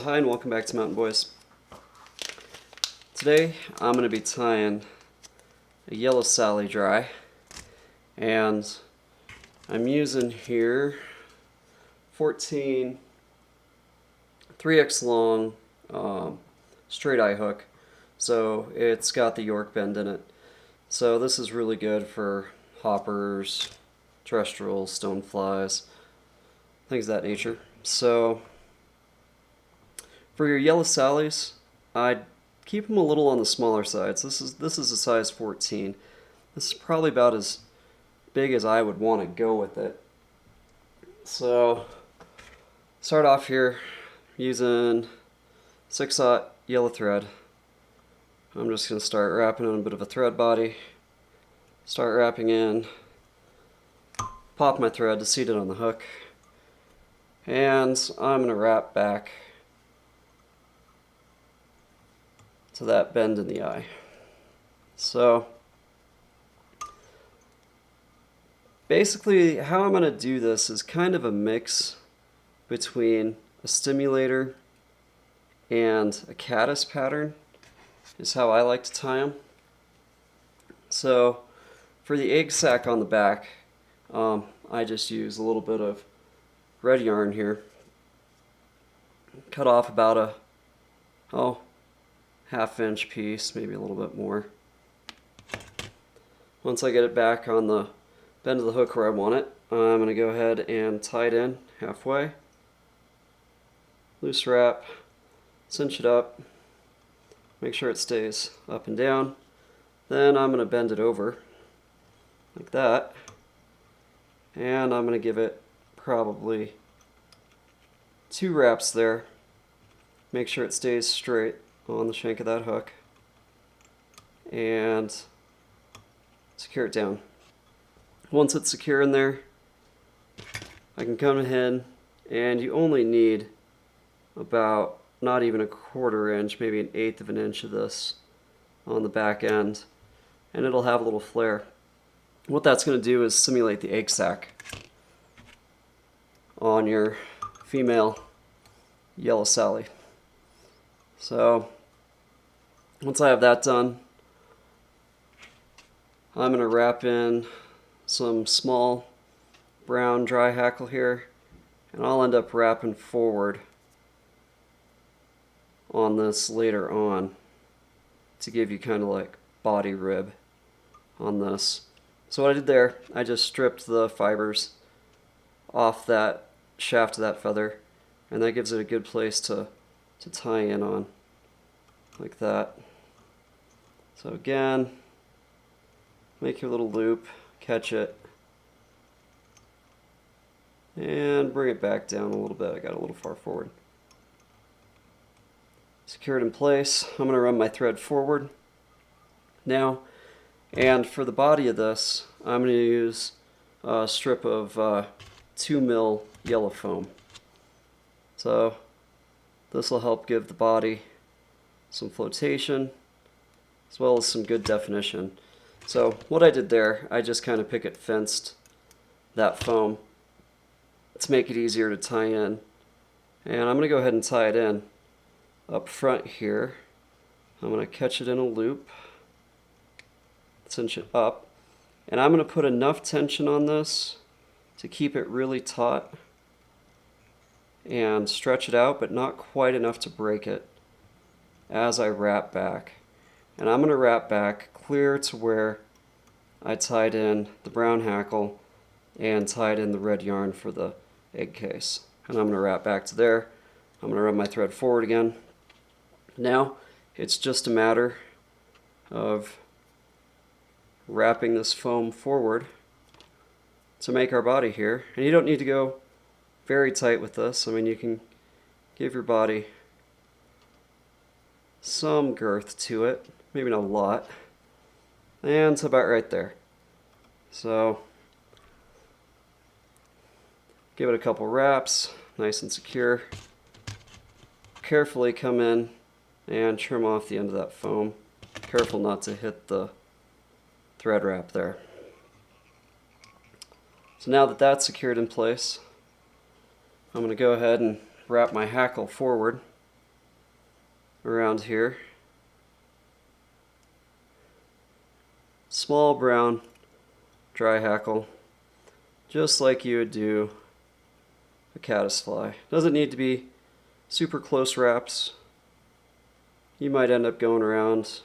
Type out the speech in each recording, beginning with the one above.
Hi and welcome back to Mountain Boys. Today I'm going to be tying a yellow Sally dry, and I'm using here 14 3x long straight eye hook, so it's got the York bend in it. So this is really good for hoppers, terrestrials, stoneflies, things of that nature. So for your yellow Sallies, I'd keep them a little on the smaller sides. This is a size 14. This is probably about as big as I would want to go with it. So start off here using 6/0 yellow thread. I'm just going to start wrapping in a bit of a thread body. Start wrapping in, pop my thread to seat it on the hook, and I'm going to wrap back to that bend in the eye. So basically how I'm going to do this is kind of a mix between a stimulator and a caddis pattern is how I like to tie them. So for the egg sac on the back, I just use a little bit of red yarn here. Cut off about a half-inch piece, maybe a little bit more. Once I get it back on the bend of the hook where I want it, I'm going to go ahead and tie it in halfway. Loose wrap, cinch it up, make sure it stays up and down. Then I'm going to bend it over like that, and I'm going to give it probably 2 wraps there. Make sure it stays straight on the shank of that hook and secure it down. Once it's secure in there, I can come ahead, and you only need about not even a 1/4 inch, maybe 1/8 of an inch of this on the back end, and it'll have a little flare. What that's going to do is simulate the egg sac on your female yellow Sally. So once I have that done, I'm going to wrap in some small brown dry hackle here, and I'll end up wrapping forward on this later on to give you kind of like body rib on this. So what I did there, I just stripped the fibers off that shaft of that feather, and that gives it a good place to tie in on, like that. So again, make your little loop, catch it, and bring it back down a little bit. I got a little far forward. Secure it in place. I'm going to run my thread forward now, and for the body of this, I'm going to use a strip of 2 mil yellow foam. So this will help give the body some flotation as well as some good definition. So what I did there, I just kind of picket fenced that foam to make it easier to tie in. And I'm going to go ahead and tie it in up front here. I'm going to catch it in a loop, cinch it up, and I'm going to put enough tension on this to keep it really taut and stretch it out, but not quite enough to break it as I wrap back. And I'm going to wrap back clear to where I tied in the brown hackle and tied in the red yarn for the egg case. And I'm going to wrap back to there. I'm going to run my thread forward again. Now it's just a matter of wrapping this foam forward to make our body here. And you don't need to go very tight with this. I mean, you can give your body some girth to it, maybe not a lot, and it's about right there. So give it a couple wraps, nice and secure. Carefully come in and trim off the end of that foam. Careful not to hit the thread wrap there. So now that that's secured in place, I'm going to go ahead and wrap my hackle forward. around here. Small brown dry hackle, just like you would do a caddisfly. Doesn't need to be super close wraps. You might end up going around,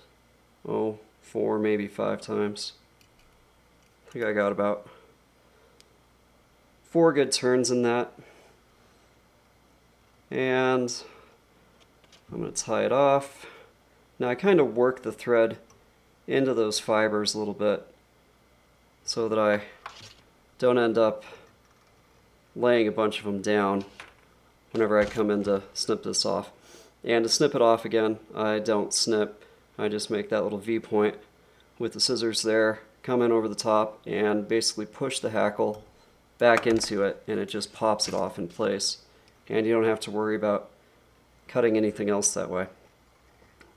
4, maybe 5 times. I think I got about 4 good turns in that. And I'm going to tie it off. Now I kind of work the thread into those fibers a little bit so that I don't end up laying a bunch of them down whenever I come in to snip this off. And to snip it off again, I don't snip. I just make that little V point with the scissors there, come in over the top, and basically push the hackle back into it, and it just pops it off in place. And you don't have to worry about cutting anything else that way.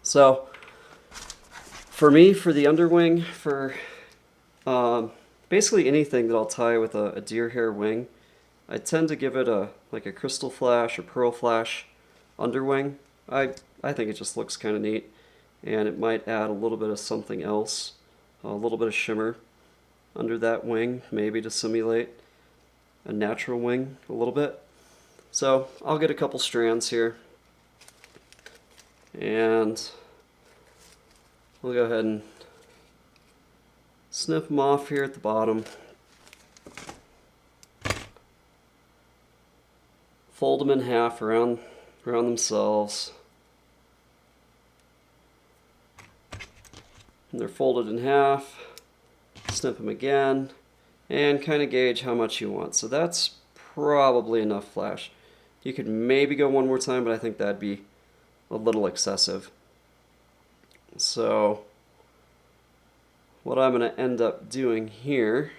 So, for me, for the underwing, for basically anything that I'll tie with a deer hair wing, I tend to give it like a crystal flash or pearl flash underwing. I think it just looks kind of neat, and it might add a little bit of something else, a little bit of shimmer under that wing, maybe to simulate a natural wing a little bit. So I'll get a couple strands here, and we'll go ahead and snip them off here at the bottom. Fold them in half around themselves. And they're folded in half. Snip them again, and kind of gauge how much you want. So that's probably enough flash. You could maybe go one more time, but I think that'd be a little excessive. So what I'm going to end up doing here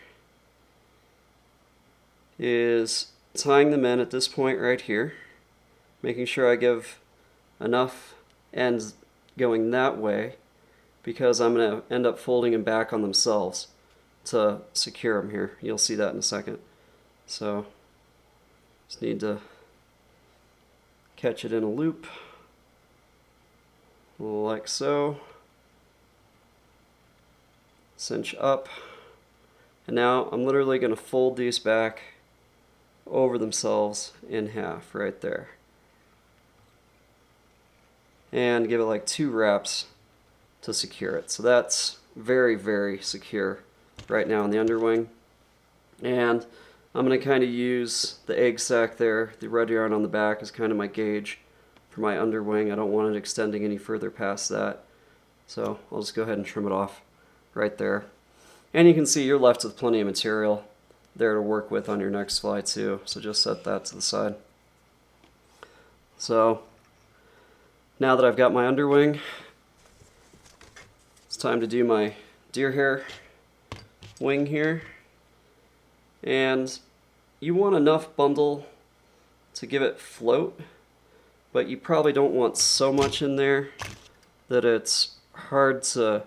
is tying them in at this point right here, making sure I give enough ends going that way, because I'm going to end up folding them back on themselves to secure them here. You'll see that in a second. So just need to catch it in a loop like so, cinch up, and now I'm literally going to fold these back over themselves in half right there, and give it like 2 wraps to secure it. So that's very, very secure right now in the underwing. And I'm going to kind of use the egg sac there, the red yarn on the back, as kind of my gauge for my underwing. I don't want it extending any further past that, so I'll just go ahead and trim it off right there. And you can see you're left with plenty of material there to work with on your next fly too, so just set that to the side. So now that I've got my underwing, it's time to do my deer hair wing here. And you want enough bundle to give it float, but you probably don't want so much in there that it's hard to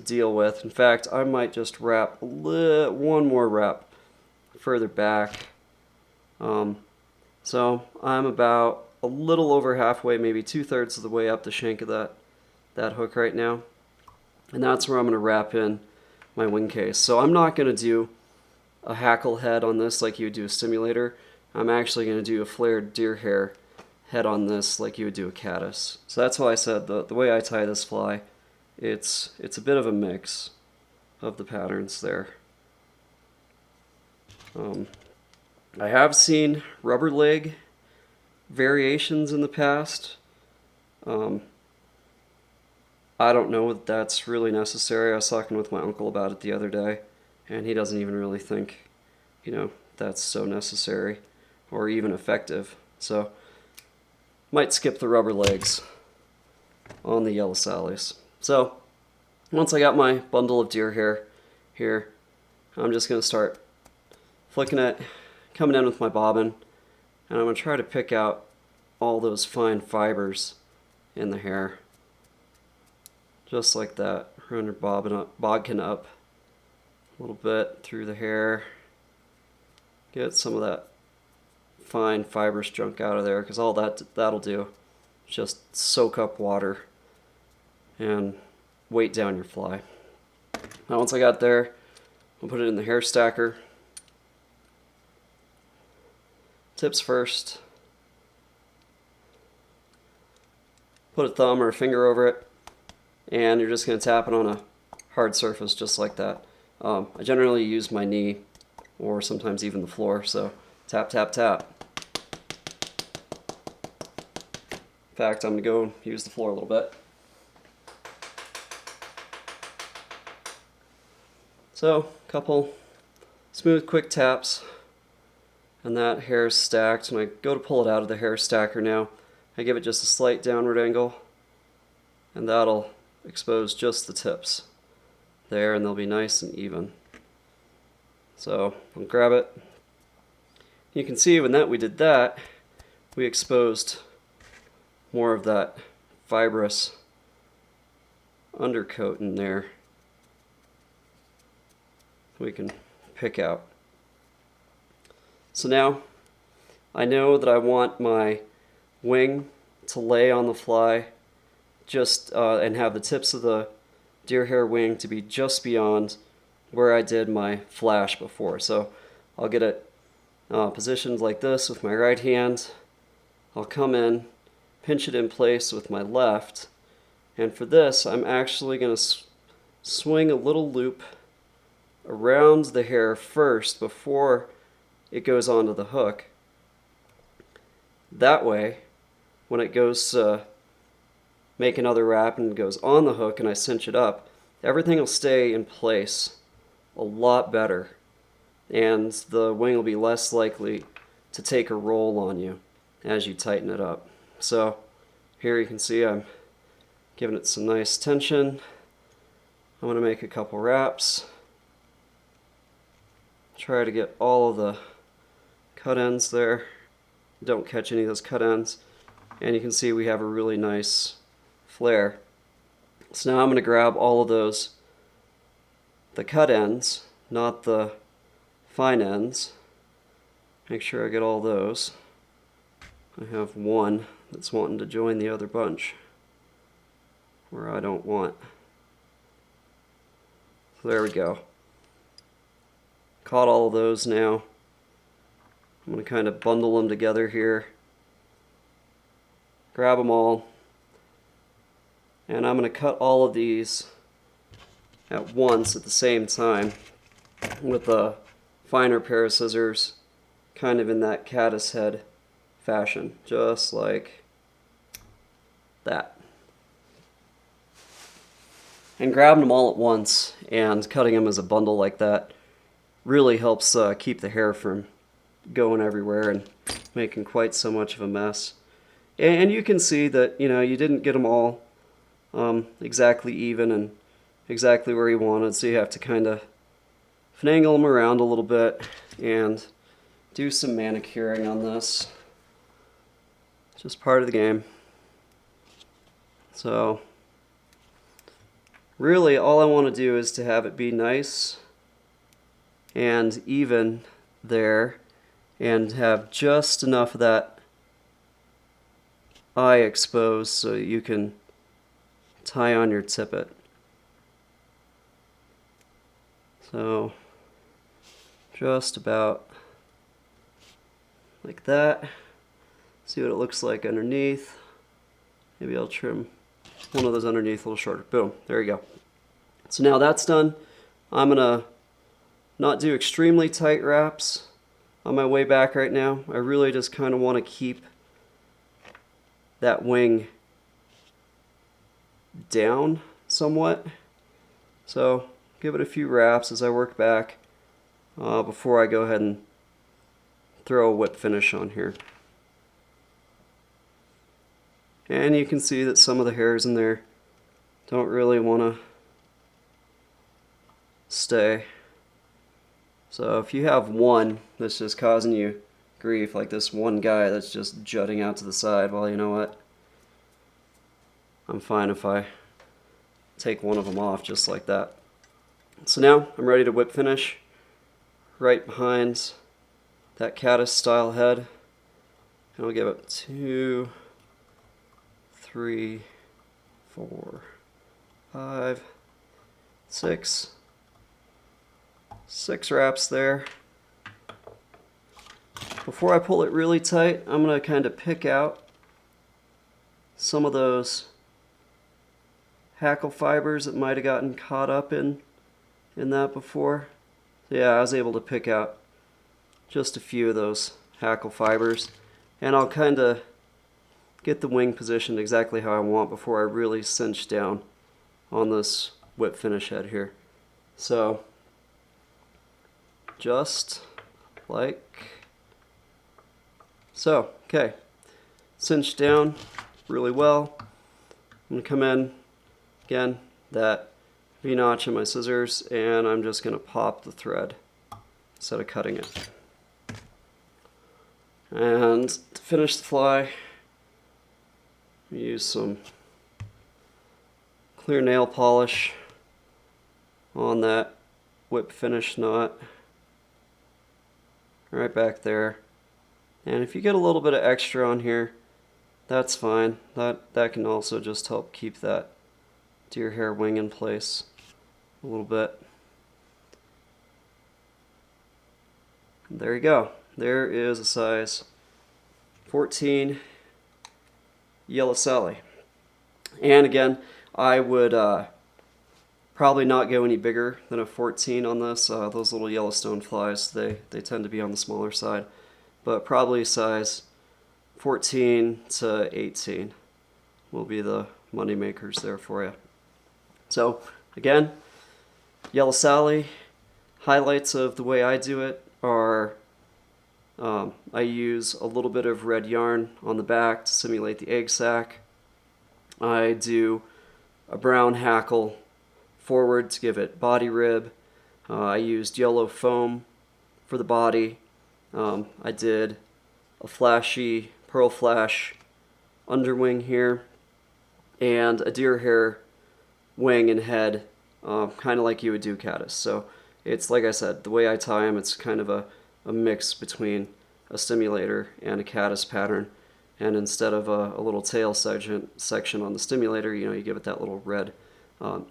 deal with. In fact, I might just wrap one more wrap further back. So I'm about a little over halfway, maybe 2/3 of the way up the shank of that hook right now. And that's where I'm going to wrap in my wing case. So I'm not going to do a hackle head on this like you would do a simulator. I'm actually going to do a flared deer hair head on this like you would do a caddis. So that's why I said the way I tie this fly, it's a bit of a mix of the patterns there. I have seen rubber leg variations in the past. I don't know if that's really necessary. I was talking with my uncle about it the other day, and he doesn't even really think, that's so necessary or even effective. So, might skip the rubber legs on the yellow sallies. So, once I got my bundle of deer hair here, I'm just going to start flicking it, coming in with my bobbin, and I'm going to try to pick out all those fine fibers in the hair. Just like that. We're going to bodkin up a little bit through the hair. Get some of that fine fibrous junk out of there, because all that'll do just soak up water and weight down your fly. Now once I got there, I'll put it in the hair stacker. Tips first. Put a thumb or a finger over it, and you're just going to tap it on a hard surface just like that. I generally use my knee or sometimes even the floor, so tap, tap, tap. In fact, I'm going to go use the floor a little bit. So, a couple smooth, quick taps, and that hair is stacked. And I go to pull it out of the hair stacker now. I give it just a slight downward angle, and that'll expose just the tips there, and they'll be nice and even. So I'll grab it. You can see when we did that, we exposed more of that fibrous undercoat in there we can pick out. So now I know that I want my wing to lay on the fly just and have the tips of the deer hair wing to be just beyond where I did my flash before. So I'll get it positioned like this with my right hand. I'll come in, pinch it in place with my left, and for this I'm actually going to swing a little loop around the hair first before it goes onto the hook. That way, when it goes to make another wrap and goes on the hook and I cinch it up, everything will stay in place a lot better, and the wing will be less likely to take a roll on you as you tighten it up. So here you can see I'm giving it some nice tension. I'm going to make a couple wraps. Try to get all of the cut ends there. Don't catch any of those cut ends. And you can see we have a really nice flare. So now I'm going to grab all of those, the cut ends, not the fine ends. Make sure I get all those. I have one that's wanting to join the other bunch where I don't want. So there we go. Caught all of those now. I'm going to kind of bundle them together here. Grab them all. And I'm going to cut all of these at once at the same time with a finer pair of scissors, kind of in that caddis head fashion, just like that. And grabbing them all at once and cutting them as a bundle like that really helps keep the hair from going everywhere and making quite so much of a mess. And you can see that, you know, you didn't get them all exactly even and exactly where you wanted, so you have to kind of finagle them around a little bit and do some manicuring on this. Just part of the game. So really all I want to do is to have it be nice and even there and have just enough of that eye exposed so you can tie on your tippet. So just about like that. See what it looks like underneath. Maybe I'll trim one of those underneath a little shorter. Boom, there you go. So now that's done. I'm gonna not do extremely tight wraps on my way back right now. I really just kind of want to keep that wing down somewhat. So give it a few wraps as I work back before I go ahead and throw a whip finish on here. And you can see that some of the hairs in there don't really want to stay. So if you have one that's just causing you grief, like this one guy that's just jutting out to the side, well, you know what? I'm fine if I take one of them off just like that. So now I'm ready to whip finish right behind that caddis style head. And I'll give it 2 3, 4, 5, 6. 6 wraps there. Before I pull it really tight, I'm going to kind of pick out some of those hackle fibers that might have gotten caught up in that before. So yeah, I was able to pick out just a few of those hackle fibers, and I'll kind of get the wing positioned exactly how I want before I really cinch down on this whip finish head here. So just like so. Okay, cinched down really well. I'm going to come in again, that V-notch in my scissors, and I'm just going to pop the thread instead of cutting it. And to finish the fly, use some clear nail polish on that whip finish knot right back there. And if you get a little bit of extra on here, that's fine. That can also just help keep that deer hair wing in place a little bit. There you go. There is a size 14 Yellow Sally. And again, I would probably not go any bigger than a 14 on this. Those little yellow stoneflies, they tend to be on the smaller side. But probably size 14 to 18 will be the money makers there for you. So again, Yellow Sally, highlights of the way I do it are I use a little bit of red yarn on the back to simulate the egg sac. I do a brown hackle forward to give it body rib. I used yellow foam for the body. I did a flashy pearl flash underwing here, and a deer hair wing and head, kind of like you would do caddis. So it's, like I said, the way I tie them, it's kind of a mix between a stimulator and a caddis pattern. And instead of a little tail section on the stimulator, you give it that little red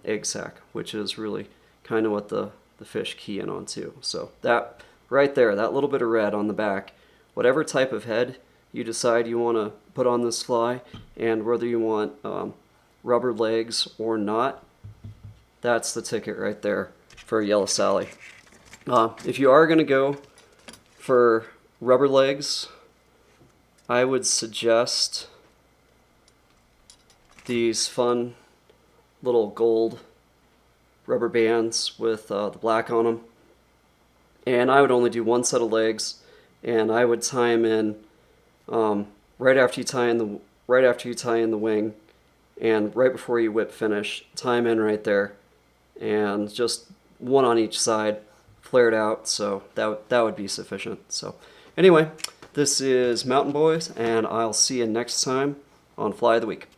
egg sac, which is really kind of what the fish key in on too. So that right there, that little bit of red on the back, whatever type of head you decide you want to put on this fly, and whether you want rubber legs or not, that's the ticket right there for a Yellow Sally. If you are going to go for rubber legs, I would suggest these fun little gold rubber bands with the black on them. And I would only do one set of legs, and I would tie them in right after you tie in the wing, and right before you whip finish, tie them in right there, and just one on each side, flared out. So that would be sufficient. So anyway, this is Mountain Boys, and I'll see you next time on Fly of the Week.